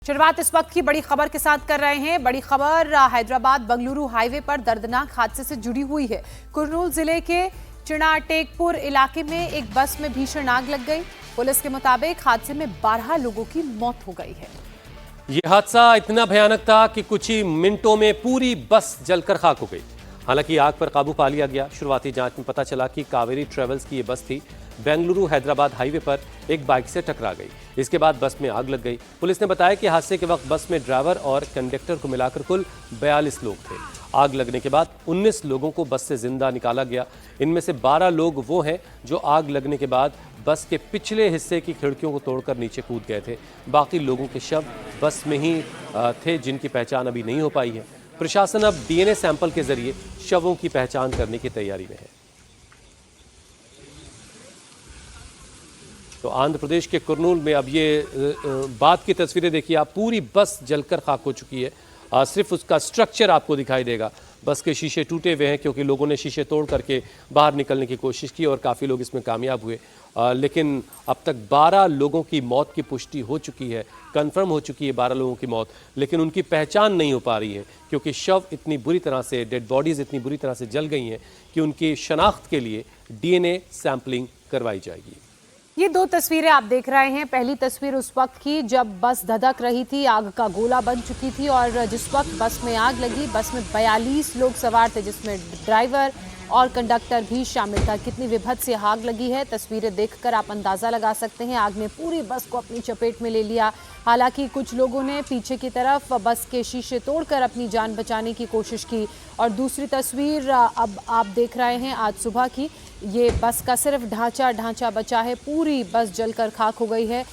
शुरुआत इस वक्त की बड़ी खबर के साथ कर रहे हैं। बड़ी खबर हैदराबाद बंगलुरु हाईवे पर दर्दनाक हादसे से जुड़ी हुई है। कुर्नूल जिले के चिनाटेकपुर इलाके में एक बस में भीषण आग लग गई। पुलिस के मुताबिक हादसे में 12 लोगों की मौत हो गई है। यह हादसा इतना भयानक था कि कुछ ही मिनटों में पूरी बस जलकर खाक हो गई। हालांकि आग पर काबू पा लिया गया। शुरुआती जांच में पता चला कि कावेरी ट्रेवल्स की यह बस थी। बेंगलुरु हैदराबाद हाईवे पर एक बाइक से टकरा गई। इसके बाद बस में आग लग गई। पुलिस ने बताया कि हादसे के वक्त बस में ड्राइवर और कंडक्टर को मिलाकर कुल 42 लोग थे। आग लगने के बाद 19 लोगों को बस से जिंदा निकाला गया। इनमें से 12 लोग वो हैं जो आग लगने के बाद बस के पिछले हिस्से की खिड़कियों को तोड़कर नीचे कूद गए थे। बाकी लोगों के शव बस में ही थे, जिनकी पहचान अभी नहीं हो पाई है। प्रशासन अब डीएनए सैंपल के जरिए शवों की पहचान करने की तैयारी में है। तो आंध्र प्रदेश के कुर्नूल में अब ये बाद की तस्वीरें देखिए आप। पूरी बस जलकर खाक हो चुकी है। सिर्फ उसका स्ट्रक्चर आपको दिखाई देगा। बस के शीशे टूटे हुए हैं क्योंकि लोगों ने शीशे तोड़ करके बाहर निकलने की कोशिश की और काफ़ी लोग इसमें कामयाब हुए। लेकिन अब तक 12 लोगों की मौत की पुष्टि हो चुकी है। कंफर्म हो चुकी है 12 लोगों की मौत, लेकिन उनकी पहचान नहीं हो पा रही है क्योंकि शव इतनी बुरी तरह से, डेड बॉडीज़ इतनी बुरी तरह से जल गई हैं कि उनकी शनाख्त के लिए डीएनए सैंपलिंग करवाई जाएगी। ये दो तस्वीरें आप देख रहे हैं। पहली तस्वीर उस वक्त की जब बस धधक रही थी, आग का गोला बन चुकी थी और जिस वक्त बस में आग लगी, बस में 42 लोग सवार थे जिसमें ड्राइवर और कंडक्टर भी शामिल था। कितनी विभत्स से आग लगी है, तस्वीरें देखकर आप अंदाजा लगा सकते हैं। आग ने पूरी बस को अपनी चपेट में ले लिया। हालांकि कुछ लोगों ने पीछे की तरफ बस के शीशे तोड़कर अपनी जान बचाने की कोशिश की। और दूसरी तस्वीर अब आप देख रहे हैं आज सुबह की। ये बस का सिर्फ ढांचा बचा है, पूरी बस जलकर खाक हो गई है।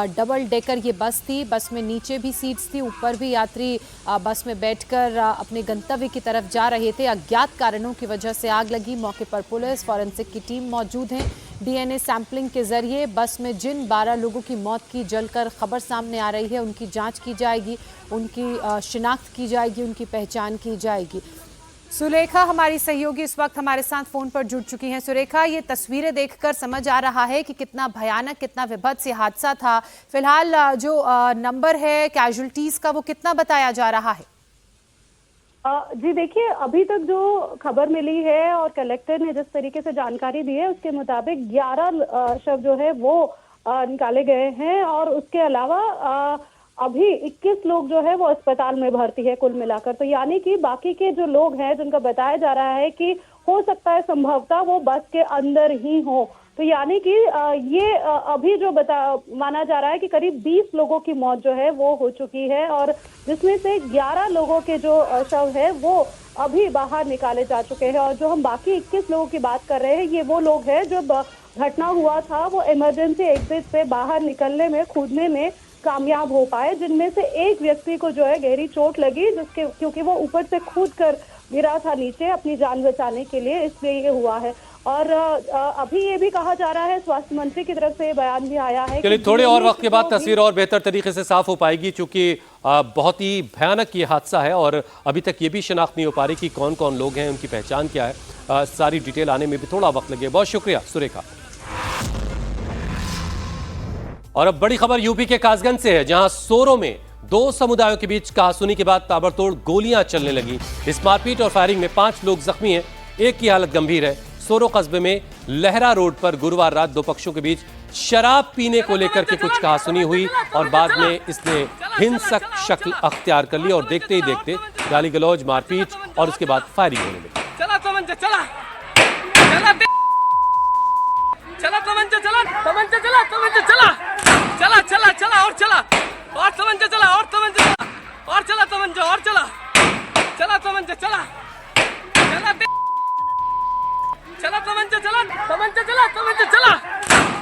डबल डेकर ये बस थी। बस में नीचे भी सीट्स थी, ऊपर भी यात्री बस में बैठकर अपने गंतव्य की तरफ जा रहे थे। अज्ञात कारणों की वजह से आग लगी। मौके पर पुलिस, फॉरेंसिक की टीम मौजूद है। डीएनए सैंपलिंग के जरिए बस में जिन 12 लोगों की मौत की जलकर खबर सामने आ रही है, उनकी जांच की जाएगी, उनकी शिनाख्त की जाएगी, उनकी पहचान की जाएगी। सुलेखा हमारी सहयोगी इस वक्त हमारे साथ फोन पर जुड़ चुकी हैं। सुलेखा, ये तस्वीरें देखकर समझ आ रहा है कि कितना भयानक, कितना विभत्स हादसा था। फिलहाल जो नंबर है कैजुअल्टीज का, वो कितना बताया जा रहा है? जी देखिए, अभी तक जो खबर मिली है और कलेक्टर ने जिस तरीके से जानकारी दी है उसके मुताबिक 11 शव जो है वो निकाले गए हैं और उसके अलावा अभी 21 लोग जो है वो अस्पताल में भर्ती है कुल मिलाकर। तो यानी कि बाकी के जो लोग हैं जिनका बताया जा रहा है कि हो सकता है संभवतः वो बस के अंदर ही हो। तो यानी कि ये अभी जो माना जा रहा है कि करीब 20 लोगों की मौत जो है वो हो चुकी है और जिसमें से 11 लोगों के जो शव है वो अभी बाहर निकाले जा चुके हैं। और जो हम बाकी 21 लोगों की बात कर रहे हैं, ये वो लोग हैं जो घटना हुआ था वो इमरजेंसी एग्जिट से बाहर निकलने में, कूदने में कामयाब हो पाए, जिनमें से एक व्यक्ति को जो है गहरी चोट लगी क्योंकि वो ऊपर से कूद कर गिरा था नीचे अपनी जान बचाने के लिए, इसलिए ये हुआ है। और अभी ये भी कहा जा रहा है, स्वास्थ्य मंत्री की तरफ से बयान भी आया है। चलिए थोड़े और वक्त के बाद तस्वीर और बेहतर तरीके से साफ हो पाएगी क्योंकि बहुत ही भयानक ये हादसा है और अभी तक ये भी शनाख्त नहीं हो पा रही कि कौन कौन लोग हैं, उनकी पहचान क्या है। सारी डिटेल आने में भी थोड़ा वक्त लगे। बहुत शुक्रिया सुरेखा। और अब बड़ी खबर यूपी के कासगंज से है, जहां सोरो में 2 समुदायों के बीच कहासुनी के बाद ताबड़तोड़ गोलियां चलने लगी। इस मारपीट और फायरिंग में 5 लोग जख्मी हैं, एक की हालत गंभीर है। सोरो कस्बे में लहरा रोड पर गुरुवार रात 2 पक्षों के बीच शराब पीने को लेकर के कुछ कहासुनी हुई और बाद में इसने हिंसक शक्ल अख्तियार कर ली और देखते ही देखते गाली गलौज, मारपीट और उसके बाद फायरिंग होने लगी।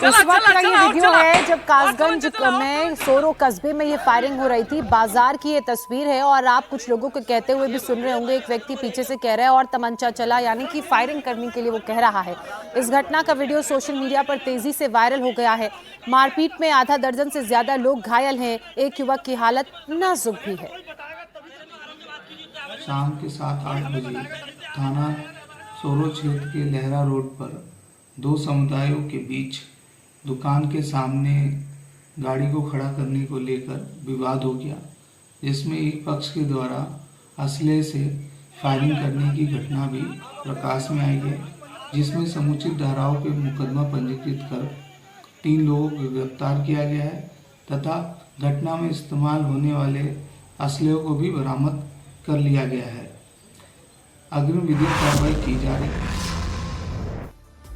इस वक्त का ये वीडियो है जब कासगंज में सोरो कस्बे में ये फायरिंग हो रही थी। बाजार की ये तस्वीर है और आप कुछ लोगों को कहते हुए भी सुन रहे होंगे। एक व्यक्ति पीछे से कह रहा है और तमंचा चला, यानी कि फायरिंग करने के लिए वो कह रहा है। इस घटना का वीडियो सोशल मीडिया पर तेजी से वायरल हो गया है। मारपीट में आधा दर्जन से ज्यादा लोग घायल हैं। एक युवक की हालत नाजुक भी है। शाम के 7-8 बजे थाना सोरो क्षेत्र के लहरा रोड पर 2 समुदायों के बीच दुकान के सामने गाड़ी को खड़ा करने को लेकर विवाद हो गया, जिसमें एक पक्ष के द्वारा असलहे से फायरिंग करने की घटना भी प्रकाश में आई है, जिसमें समुचित धाराओं पे मुकदमा पंजीकृत कर 3 लोगों को गिरफ्तार किया गया है तथा घटना में इस्तेमाल होने वाले असलहों को भी बरामद कर लिया गया है। अग्रिम विधिक कार्रवाई की जा रही है।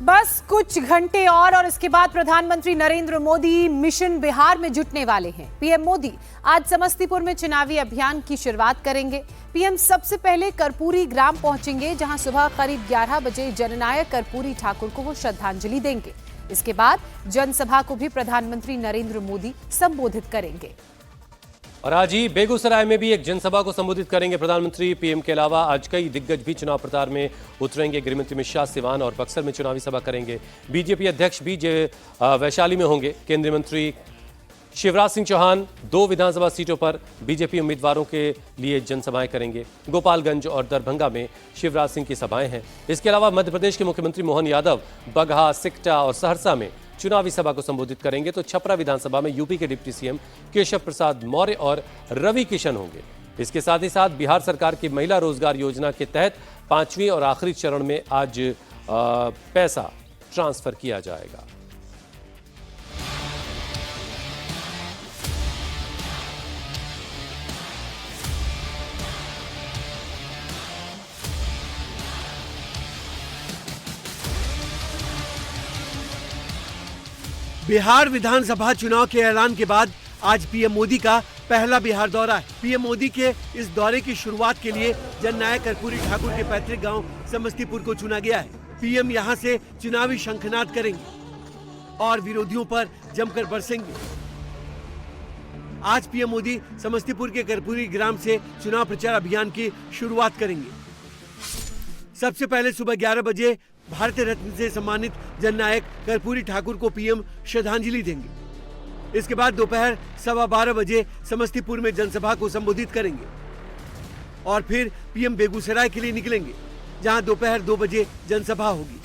बस कुछ घंटे और इसके बाद प्रधानमंत्री नरेंद्र मोदी मिशन बिहार में जुटने वाले हैं। पीएम मोदी आज समस्तीपुर में चुनावी अभियान की शुरुआत करेंगे। पीएम सबसे पहले कर्पूरी ग्राम पहुंचेंगे, जहां सुबह करीब 11 बजे जननायक कर्पूरी ठाकुर को वो श्रद्धांजलि देंगे। इसके बाद जनसभा को भी प्रधानमंत्री नरेंद्र मोदी संबोधित करेंगे। और आज ही बेगूसराय में भी एक जनसभा को संबोधित करेंगे प्रधानमंत्री। पीएम के अलावा आज कई दिग्गज भी चुनाव प्रचार में उतरेंगे। गृहमंत्री अमित शाह सिवान और बक्सर में चुनावी सभा करेंगे। बीजेपी अध्यक्ष भी वैशाली में होंगे। केंद्रीय मंत्री शिवराज सिंह चौहान 2 विधानसभा सीटों पर बीजेपी उम्मीदवारों के लिए जनसभाएं करेंगे। गोपालगंज और दरभंगा में शिवराज सिंह की सभाएं हैं। इसके अलावा मध्य प्रदेश के मुख्यमंत्री मोहन यादव बगहा, सिकटा और सहरसा में चुनावी सभा को संबोधित करेंगे। तो छपरा विधानसभा में यूपी के डिप्टी सीएम केशव प्रसाद मौर्य और रवि किशन होंगे। इसके साथ ही साथ बिहार सरकार की महिला रोजगार योजना के तहत 5वें और आखिरी चरण में आज पैसा ट्रांसफर किया जाएगा। बिहार विधानसभा चुनाव के ऐलान के बाद आज पीएम मोदी का पहला बिहार दौरा है। पीएम मोदी के इस दौरे की शुरुआत के लिए जननायक कर्पूरी ठाकुर के पैतृक गांव समस्तीपुर को चुना गया है। पीएम यहां से चुनावी शंखनाद करेंगे और विरोधियों पर जमकर बरसेंगे। आज पीएम मोदी समस्तीपुर के कर्पूरी ग्राम से चुनाव प्रचार अभियान की शुरुआत करेंगे। सबसे पहले सुबह 11 बजे भारत रत्न से सम्मानित जननायक कर्पूरी ठाकुर को पीएम श्रद्धांजलि देंगे। इसके बाद दोपहर 12:15 बजे समस्तीपुर में जनसभा को संबोधित करेंगे और फिर पीएम बेगूसराय के लिए निकलेंगे, जहां दोपहर 2 बजे जनसभा होगी।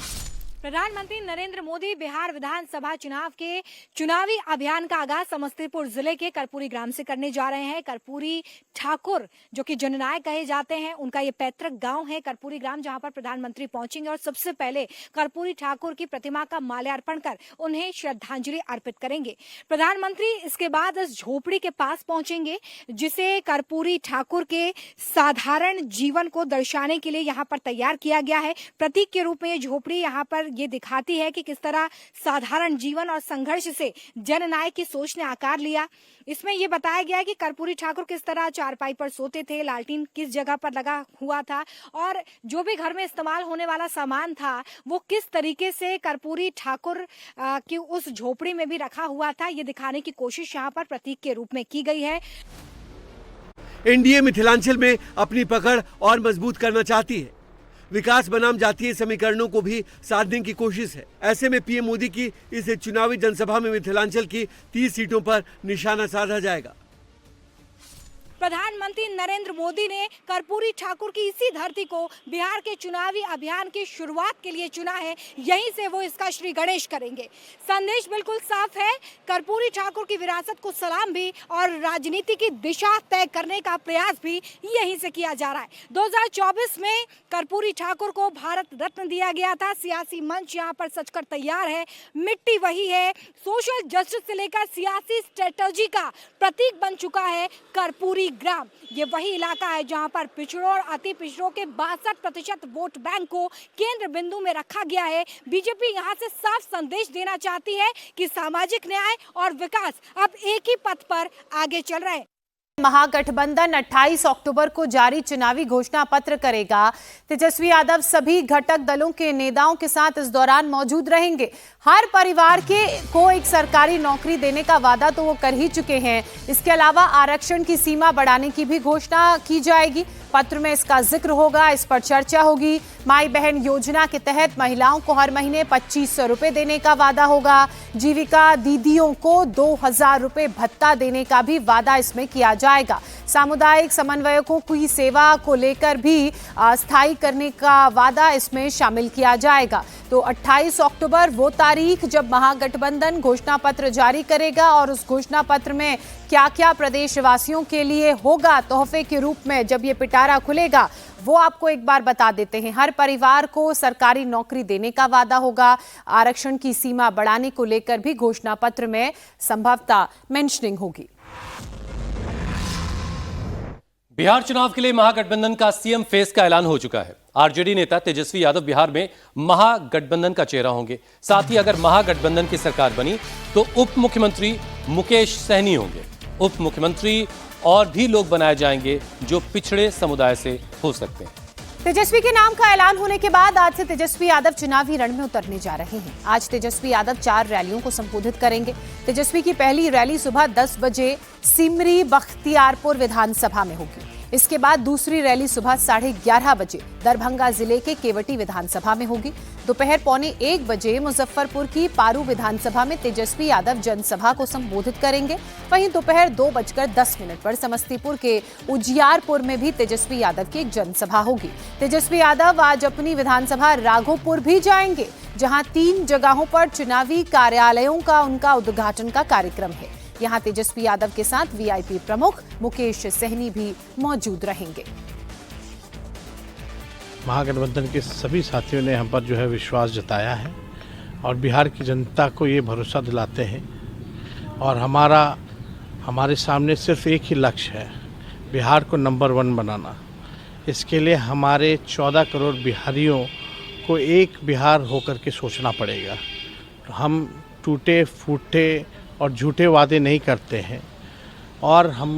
प्रधानमंत्री नरेंद्र मोदी बिहार विधानसभा चुनाव के चुनावी अभियान का आगाज समस्तीपुर जिले के कर्पूरी ग्राम से करने जा रहे हैं। कर्पूरी ठाकुर जो कि जननायक कहे जाते हैं, उनका ये पैतृक गांव है कर्पूरी ग्राम, जहां पर प्रधानमंत्री पहुंचेंगे और सबसे पहले कर्पूरी ठाकुर की प्रतिमा का माल्यार्पण कर उन्हें श्रद्धांजलि अर्पित करेंगे। प्रधानमंत्री इसके बाद इस झोपड़ी के पास पहुंचेंगे, जिसे कर्पूरी ठाकुर के साधारण जीवन को दर्शाने के लिए यहाँ पर तैयार किया गया है। प्रतीक के रूप में ये झोपड़ी यहाँ पर ये दिखाती है कि किस तरह साधारण जीवन और संघर्ष से जननायक की सोच ने आकार लिया। इसमें ये बताया गया है कि कर्पूरी ठाकुर किस तरह चारपाई पर सोते थे, लालटीन किस जगह पर लगा हुआ था और जो भी घर में इस्तेमाल होने वाला सामान था वो किस तरीके से कर्पूरी ठाकुर की उस झोपड़ी में भी रखा हुआ था, ये दिखाने की कोशिश यहाँ पर प्रतीक के रूप में की गई है। एनडीए मिथिलांचल में अपनी पकड़ और मजबूत करना चाहती है। विकास बनाम जातीय समीकरणों को भी साधने की कोशिश है। ऐसे में पीएम मोदी की इस चुनावी जनसभा में मिथिलांचल की 30 सीटों पर निशाना साधा जाएगा। प्रधानमंत्री नरेंद्र मोदी ने कर्पूरी ठाकुर की इसी धरती को बिहार के चुनावी अभियान की शुरुआत के लिए चुना है। यहीं से वो इसका श्री गणेश करेंगे। संदेश बिल्कुल साफ है, कर्पूरी ठाकुर की विरासत को सलाम भी और राजनीति की दिशा तय करने का प्रयास भी यहीं से किया जा रहा है। 2024 में कर्पूरी ठाकुर को भारत रत्न दिया गया था। सियासी मंच यहाँ पर सजकर तैयार है, मिट्टी वही है। सोशल जस्टिस से लेकर सियासी स्ट्रेटजी का प्रतीक बन चुका है कर्पूरी ग्राम। ये वही इलाका है जहां पर पिछड़ों और अति पिछड़ों के 62% वोट बैंक को केंद्र बिंदु में रखा गया है। बीजेपी यहां से साफ संदेश देना चाहती है कि सामाजिक न्याय और विकास अब एक ही पथ पर आगे चल रहे हैं। महागठबंधन 28 अक्टूबर को जारी चुनावी घोषणा पत्र करेगा। तेजस्वी यादव सभी घटक दलों के नेताओं के साथ इस दौरान मौजूद रहेंगे। हर परिवार को एक सरकारी नौकरी देने का वादा तो वो कर ही चुके हैं। इसके अलावा आरक्षण की सीमा बढ़ाने की भी घोषणा की जाएगी। पत्र में इसका जिक्र होगा, इस पर चर्चा होगी। माई बहन योजना के तहत महिलाओं को हर महीने 2500 रुपए देने का वादा होगा। जीविका दीदियों को 2000 रुपए भत्ता देने का भी वादा इसमें किया जाएगा। सामुदायिक समन्वयकों की सेवा को लेकर भी स्थायी करने का वादा इसमें शामिल किया जाएगा। तो तो 28 अक्टूबर वो तारीख जब महागठबंधन घोषणा पत्र जारी करेगा और उस घोषणा पत्र में क्या क्या प्रदेशवासियों के लिए होगा तोहफे के रूप में जब ये पिटारा खुलेगा वो आपको एक बार बता देते हैं। हर परिवार को सरकारी नौकरी देने का वादा होगा। आरक्षण की सीमा बढ़ाने को लेकर भी घोषणा पत्र में संभवतः मेंशनिंग होगी। बिहार चुनाव के लिए महागठबंधन का सीएम फेस का ऐलान हो चुका है। आरजेडी नेता तेजस्वी यादव बिहार में महागठबंधन का चेहरा होंगे। साथ ही अगर महागठबंधन की सरकार बनी तो उप मुख्यमंत्री मुकेश सहनी होंगे। उप मुख्यमंत्री और भी लोग बनाए जाएंगे जो पिछड़े समुदाय से हो सकते हैं। तेजस्वी के नाम का ऐलान होने के बाद आज से तेजस्वी यादव चुनावी रण में उतरने जा रहे हैं। आज तेजस्वी यादव 4 रैलियों को संबोधित करेंगे। तेजस्वी की पहली रैली सुबह 10 बजे सिमरी बख्तियारपुर विधानसभा में होगी। इसके बाद दूसरी रैली सुबह 11:30 बजे दरभंगा जिले के केवटी विधानसभा में होगी। दोपहर 12:45 बजे मुजफ्फरपुर की पारू विधानसभा में तेजस्वी यादव जनसभा को संबोधित करेंगे। वहीं दोपहर 2:10 पर समस्तीपुर के उजियारपुर में भी तेजस्वी यादव की एक जनसभा होगी। तेजस्वी यादव आज अपनी विधानसभा राघोपुर भी जाएंगे, जहां 3 जगहों पर चुनावी कार्यालयों का उनका उद्घाटन का कार्यक्रम है। यहां तेजस्वी यादव के साथ वीआईपी प्रमुख मुकेश सहनी भी मौजूद रहेंगे। महागठबंधन के सभी साथियों ने हम पर जो है विश्वास जताया है और बिहार की जनता को ये भरोसा दिलाते हैं और हमारे सामने सिर्फ एक ही लक्ष्य है, बिहार को नंबर 1 बनाना। इसके लिए हमारे 14 करोड़ बिहारियों को एक बिहार होकर के सोचना पड़ेगा। हम टूटे फूटे और झूठे वादे नहीं करते हैं और हम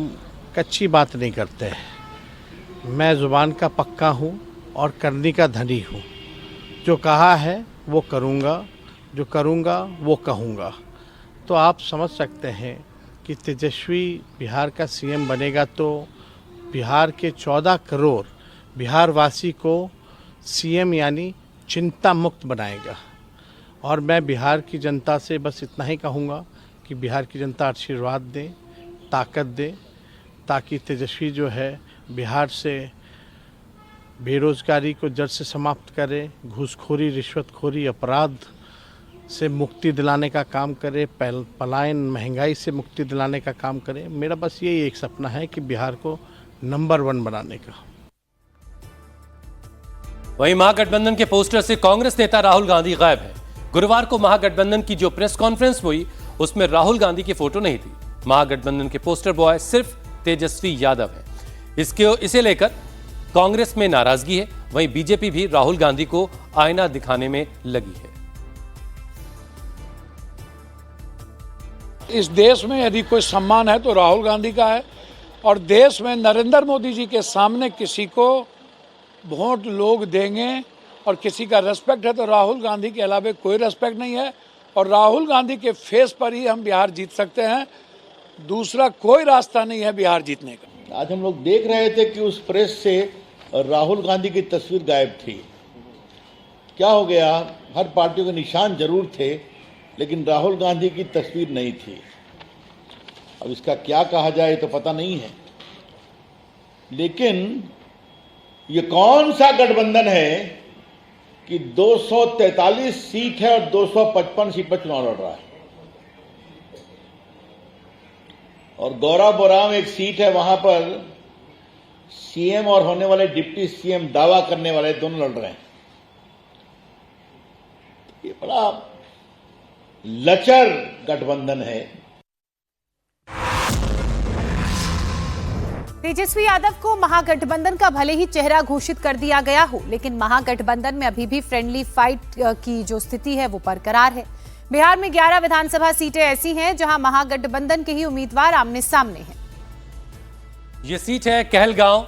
कच्ची बात नहीं करते हैं। मैं ज़ुबान का पक्का हूँ और करने का धनी हूँ। जो कहा है वो करूँगा, जो करूँगा वो कहूँगा। तो आप समझ सकते हैं कि तेजस्वी बिहार का सीएम बनेगा तो बिहार के 14 करोड़ बिहारवासी को सीएम यानी चिंता मुक्त बनाएगा। और मैं बिहार की जनता से बस इतना ही कहूँगा कि बिहार की जनता आशीर्वाद दें, ताकत दें, ताकि तेजस्वी जो है बिहार से बेरोजगारी को जड़ से समाप्त करे, घूसखोरी, रिश्वतखोरी, अपराध से मुक्ति दिलाने का काम करे, पलायन, महंगाई से मुक्ति दिलाने का काम करे। मेरा बस यही एक सपना है कि बिहार को नंबर 1 बनाने का। वहीं महागठबंधन के पोस्टर से कांग्रेस नेता राहुल गांधी गायब है। गुरुवार को महागठबंधन की जो प्रेस कॉन्फ्रेंस हुई उसमें राहुल गांधी की फोटो नहीं थी। महागठबंधन के पोस्टर बॉय सिर्फ तेजस्वी यादव है। इसे लेकर कांग्रेस में नाराजगी है। वहीं बीजेपी भी राहुल गांधी को आईना दिखाने में लगी है। इस देश में यदि कोई सम्मान है तो राहुल गांधी का है और देश में नरेंद्र मोदी जी के सामने किसी को वोट लोग देंगे और किसी का रेस्पेक्ट है तो राहुल गांधी के अलावा कोई रेस्पेक्ट नहीं है और राहुल गांधी के फेस पर ही हम बिहार जीत सकते हैं। दूसरा कोई रास्ता नहीं है बिहार जीतने का। आज हम लोग देख रहे थे कि उस प्रेस से राहुल गांधी की तस्वीर गायब थी। क्या हो गया? हर पार्टियों के निशान जरूर थे लेकिन राहुल गांधी की तस्वीर नहीं थी। अब इसका क्या कहा जाए तो पता नहीं है, लेकिन ये कौन सा गठबंधन है कि 243 सीट है और 255 सीट पर चुनाव लड़ रहा है और गौराबोराम एक सीट है, वहां पर सीएम और होने वाले डिप्टी सीएम दावा करने वाले दोनों लड़ रहे हैं। ये बड़ा लचर गठबंधन है। तेजस्वी यादव को महागठबंधन का भले ही चेहरा घोषित कर दिया गया हो, लेकिन महागठबंधन में अभी भी फ्रेंडली फाइट की जो स्थिति है वो बरकरार है। बिहार में 11 विधानसभा सीटें ऐसी हैं जहां महागठबंधन के ही उम्मीदवार आमने सामने हैं। ये सीट है कहलगांव,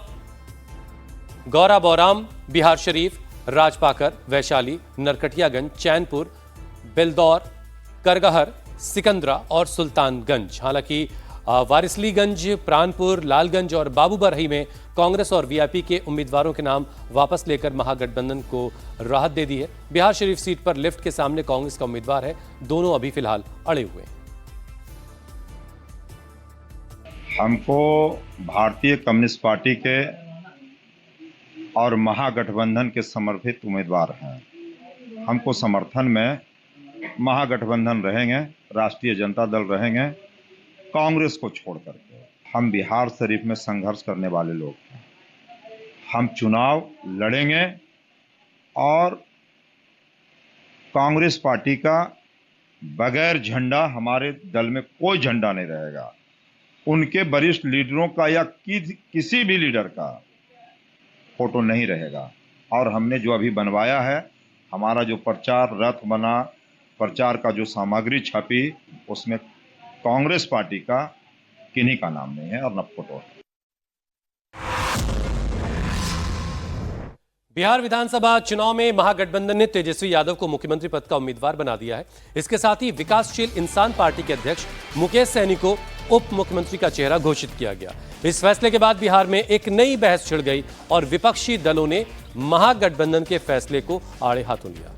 गौराबोराम, बिहार शरीफ, राजपाकर, वैशाली, नरकटियागंज, चैनपुर, बेलदौर, करगहर, सिकंदरा और सुल्तानगंज। हालांकि वारिसलीगंज, प्राणपुर, लालगंज और बाबूबरही में कांग्रेस और वीआईपी के उम्मीदवारों के नाम वापस लेकर महागठबंधन को राहत दे दी है। बिहार शरीफ सीट पर लिफ्ट के सामने कांग्रेस का उम्मीदवार है। दोनों अभी फिलहाल अड़े हुए हैं। हमको भारतीय कम्युनिस्ट पार्टी के और महागठबंधन के समर्थित उम्मीदवार हैं। हमको समर्थन में महागठबंधन रहेंगे, राष्ट्रीय जनता दल रहेंगे, कांग्रेस को छोड़ करके। हम बिहार शरीफ में संघर्ष करने वाले लोग हैं। हम चुनाव लड़ेंगे और कांग्रेस पार्टी का बगैर झंडा, हमारे दल में कोई झंडा नहीं रहेगा। उनके वरिष्ठ लीडरों का या किसी भी लीडर का फोटो नहीं रहेगा। और हमने जो अभी बनवाया है, हमारा जो प्रचार रथ बना, प्रचार का जो सामग्री छपी, उसमें कांग्रेस पार्टी का किन्हीं का नाम नहीं है और न फोटो है। बिहार विधानसभा चुनाव में महागठबंधन ने तेजस्वी यादव को मुख्यमंत्री पद का उम्मीदवार बना दिया है। इसके साथ ही विकासशील इंसान पार्टी के अध्यक्ष मुकेश सहनी को उप मुख्यमंत्री का चेहरा घोषित किया गया। इस फैसले के बाद बिहार में एक नई बहस छिड़ गई और विपक्षी दलों ने महागठबंधन के फैसले को आड़े हाथों लिया।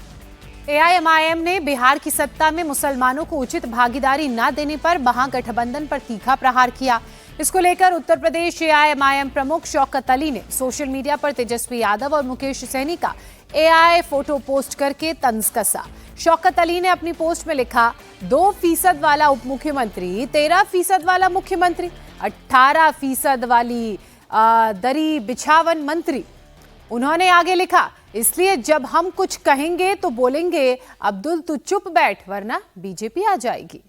एआईएमआईएम ने बिहार की सत्ता में मुसलमानों को उचित भागीदारी न देने पर महागठबंधन पर तीखा प्रहार किया। इसको लेकर उत्तर प्रदेश एआईएमआईएम प्रमुख शौकत अली ने सोशल मीडिया पर तेजस्वी यादव और मुकेश सहनी का एआई फोटो पोस्ट करके तंज कसा। शौकत अली ने अपनी पोस्ट में लिखा, 2% वाला उप मुख्यमंत्री, 13% वाला मुख्यमंत्री, 18% वाली दरी बिछावन मंत्री। उन्होंने आगे लिखा, इसलिए जब हम कुछ कहेंगे तो बोलेंगे अब्दुल तू चुप बैठ वरना बीजेपी आ जाएगी।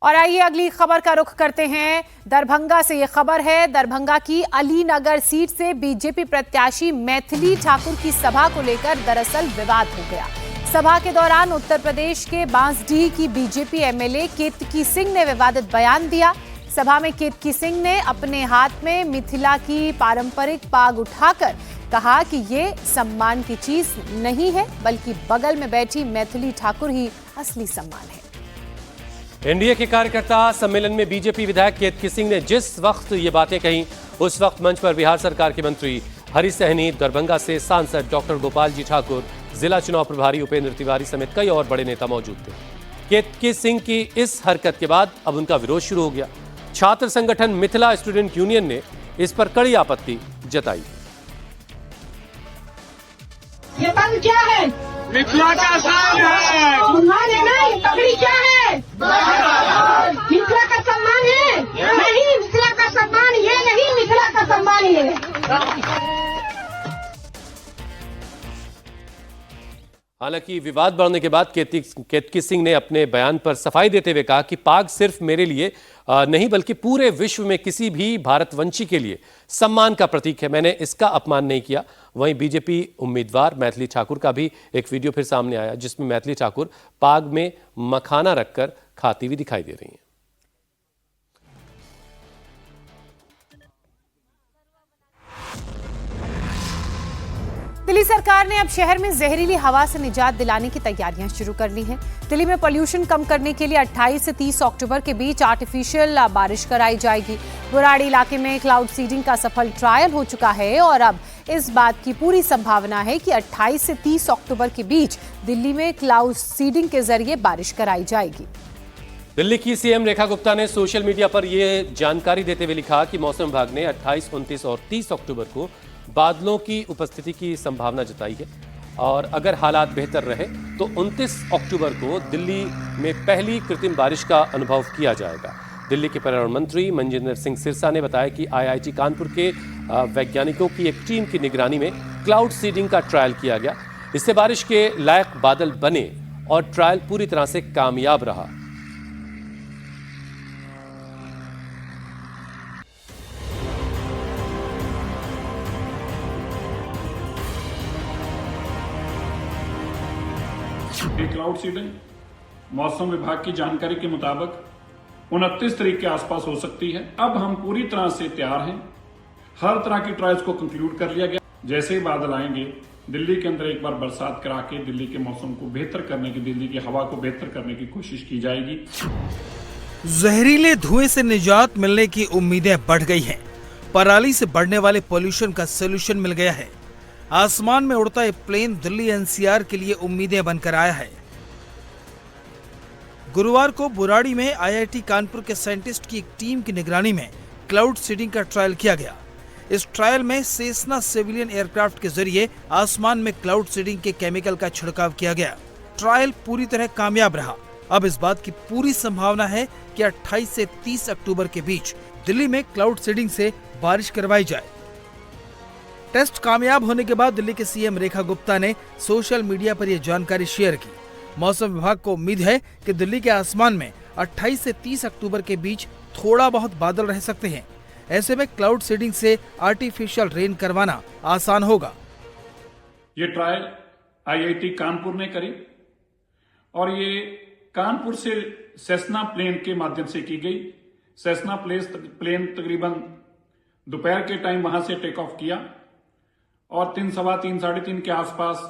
और आइए अगली खबर का रुख करते हैं। दरभंगा से ये खबर है। दरभंगा की अलीनगर सीट से बीजेपी प्रत्याशी मैथिली ठाकुर की सभा को लेकर दरअसल विवाद हो गया। सभा के दौरान उत्तर प्रदेश के बांसडीह की बीजेपी एमएलए केतकी सिंह ने विवादित बयान दिया। सभा में केतकी सिंह ने अपने हाथ में मिथिला की पारंपरिक पाग उठाकर कहा कि ये सम्मान की चीज नहीं है, बल्कि बगल में बैठी मैथिली ठाकुर ही असली सम्मान है। एनडीए के कार्यकर्ता सम्मेलन में बीजेपी विधायक केतकी सिंह ने जिस वक्त ये बातें कहीं, उस वक्त मंच पर बिहार सरकार के मंत्री हरीश सहनी, दरभंगा से सांसद डॉक्टर गोपाल जी ठाकुर, जिला चुनाव प्रभारी उपेंद्र तिवारी समेत कई और बड़े नेता मौजूद थे। केतकी सिंह की इस हरकत के बाद अब उनका विरोध शुरू हो गया। छात्र संगठन मिथिला स्टूडेंट यूनियन ने इस पर कड़ी आपत्ति जताई। ये बंद क्या है? मिथिला का शान है। तुम्हारे नहीं, पगड़ी क्या है? मिथिला का सम्मान है? नहीं, मिथिला का सम्मान ये नहीं, मिथिला का सम्मान ये। हालांकि विवाद बढ़ने के बाद केतकी सिंह ने अपने बयान पर सफाई देते हुए कहा कि पाग सिर्फ मेरे लिए नहीं बल्कि पूरे विश्व में किसी भी भारतवंशी के लिए सम्मान का प्रतीक है। मैंने इसका अपमान नहीं किया। वहीं बीजेपी उम्मीदवार मैथिली ठाकुर का भी एक वीडियो फिर सामने आया, जिसमें मैथिली ठाकुर पाग में मखाना रखकर खाती हुई दिखाई दे रही हैं। दिल्ली सरकार ने अब शहर में जहरीली हवा से निजात दिलाने की तैयारियां शुरू कर ली हैं। दिल्ली में पोल्यूशन कम करने के लिए 28 से 30 अक्टूबर के बीच आर्टिफिशियल बारिश कराई जाएगी। बुराड़ी इलाके में क्लाउड सीडिंग का सफल ट्रायल हो चुका है और अब इस बात की पूरी संभावना है कि 28 से 30 अक्टूबर के बीच दिल्ली में क्लाउड सीडिंग के जरिए बारिश कराई जाएगी। दिल्ली की सीएम रेखा गुप्ता ने सोशल मीडिया पर यह जानकारी देते हुए लिखा कि मौसम विभाग ने 28, 29 और 30 अक्टूबर को बादलों की उपस्थिति की संभावना जताई है और अगर हालात बेहतर रहे तो 29 अक्टूबर को दिल्ली में पहली कृत्रिम बारिश का अनुभव किया जाएगा। दिल्ली के पर्यावरण मंत्री मनजिंदर सिंह सिरसा ने बताया कि आईआईटी कानपुर के वैज्ञानिकों की एक टीम की निगरानी में क्लाउड सीडिंग का ट्रायल किया गया। इससे बारिश के लायक बादल बने और ट्रायल पूरी तरह से कामयाब रहा। क्लाउड सीडिंग मौसम विभाग की जानकारी के मुताबिक 29 तारीख के आसपास हो सकती है। अब हम पूरी तरह से तैयार हैं। हर तरह की ट्रायल्स को कंक्लूड कर लिया गया। जैसे ही बादल आएंगे दिल्ली के अंदर एक बार बरसात करा के दिल्ली के मौसम को बेहतर करने की, दिल्ली की हवा को बेहतर करने की कोशिश की जाएगी। जहरीले धुएं से निजात मिलने की उम्मीदें बढ़ गई हैं। पराली से बढ़ने वाले पोल्यूशन का सोल्यूशन मिल गया है। आसमान में उड़ता ये प्लेन दिल्ली एनसीआर के लिए उम्मीदें बनकर आया है। गुरुवार को बुराड़ी में आईआईटी कानपुर के साइंटिस्ट की एक टीम की निगरानी में क्लाउड सीडिंग का ट्रायल किया गया। इस ट्रायल में सेसना सिविलियन एयरक्राफ्ट के जरिए आसमान में क्लाउड सीडिंग के केमिकल का छिड़काव किया गया। ट्रायल पूरी तरह कामयाब रहा। अब इस बात की पूरी संभावना है कि 28 से 30 अक्टूबर के बीच दिल्ली में क्लाउड सीडिंग से बारिश करवाई जाए। टेस्ट कामयाब होने के बाद दिल्ली के सीएम रेखा गुप्ता ने सोशल मीडिया पर यह जानकारी शेयर की। मौसम विभाग को उम्मीद है कि दिल्ली के आसमान में 28 से 30 अक्टूबर के बीच थोड़ा बहुत बादल रह सकते हैं। ऐसे में क्लाउड सीडिंग से आर्टिफिशियल रेन करवाना आसान होगा। ये ट्रायल आईआईटी कानपुर ने करी और ये कानपुर से सेसना प्लेन के माध्यम से की गई। सेसना प्लेन तकरीबन दोपहर के टाइम वहां से टेक ऑफ किया और 3, सवा 3, 3:30 के आसपास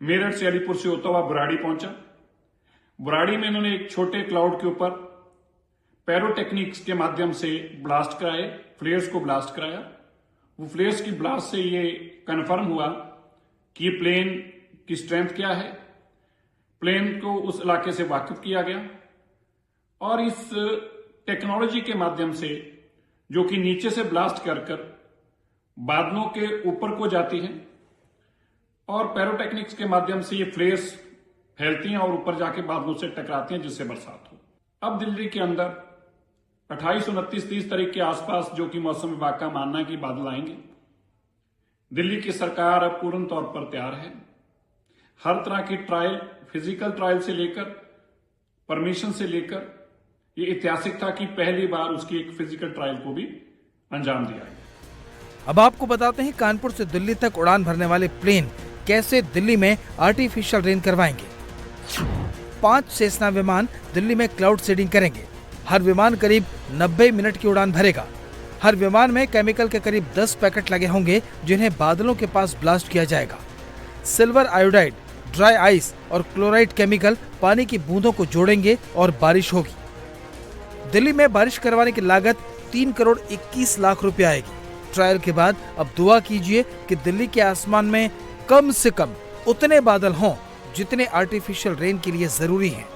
मेरठ से अलीपुर से होता हुआ बुराड़ी पहुंचा। बुराड़ी में इन्होंने एक छोटे क्लाउड के ऊपर पैरोटेक्निक्स के माध्यम से ब्लास्ट कराए, फ्लेयर्स को ब्लास्ट कराया। वो फ्लेयर्स की ब्लास्ट से ये कंफर्म हुआ कि ये प्लेन की स्ट्रेंथ क्या है। प्लेन को उस इलाके से वाकिफ किया गया और इस टेक्नोलॉजी के माध्यम से, जो कि नीचे से ब्लास्ट कर बादलों के ऊपर को जाती है और पैरोटेक्निक्स के माध्यम से ये फ्लेयर्स फैलती हैं और ऊपर जाके बादलों से टकराती हैं, जिससे बरसात हो। अब दिल्ली के अंदर 28, 29, 30 तारीख के आसपास, जो कि मौसम विभाग का मानना है कि बादल आएंगे। दिल्ली की सरकार अब पूर्ण तौर पर तैयार है। हर तरह की ट्रायल, फिजिकल ट्रायल से लेकर परमिशन से लेकर, ये ऐतिहासिक था कि पहली बार उसकी एक फिजिकल ट्रायल को भी अंजाम दिया गया। अब आपको बताते हैं कानपुर से दिल्ली तक उड़ान भरने वाले प्लेन कैसे दिल्ली में आर्टिफिशियल रेन करवाएंगे। 5 सेसना विमान दिल्ली में क्लाउड सीडिंग करेंगे। हर विमान करीब 90 मिनट की उड़ान भरेगा। हर विमान में केमिकल के करीब 10 पैकेट लगे होंगे, जिन्हें बादलों के पास ब्लास्ट किया जाएगा। सिल्वर आयोडाइड, ड्राई आइस और क्लोराइड केमिकल पानी की बूंदों को जोड़ेंगे और बारिश होगी। दिल्ली में बारिश करवाने की लागत 3 करोड़ 21 लाख रुपए आएगी। ट्रायल के बाद अब दुआ कीजिए कि दिल्ली के आसमान में कम से कम उतने बादल हों जितने आर्टिफिशियल रेन के लिए जरूरी हैं।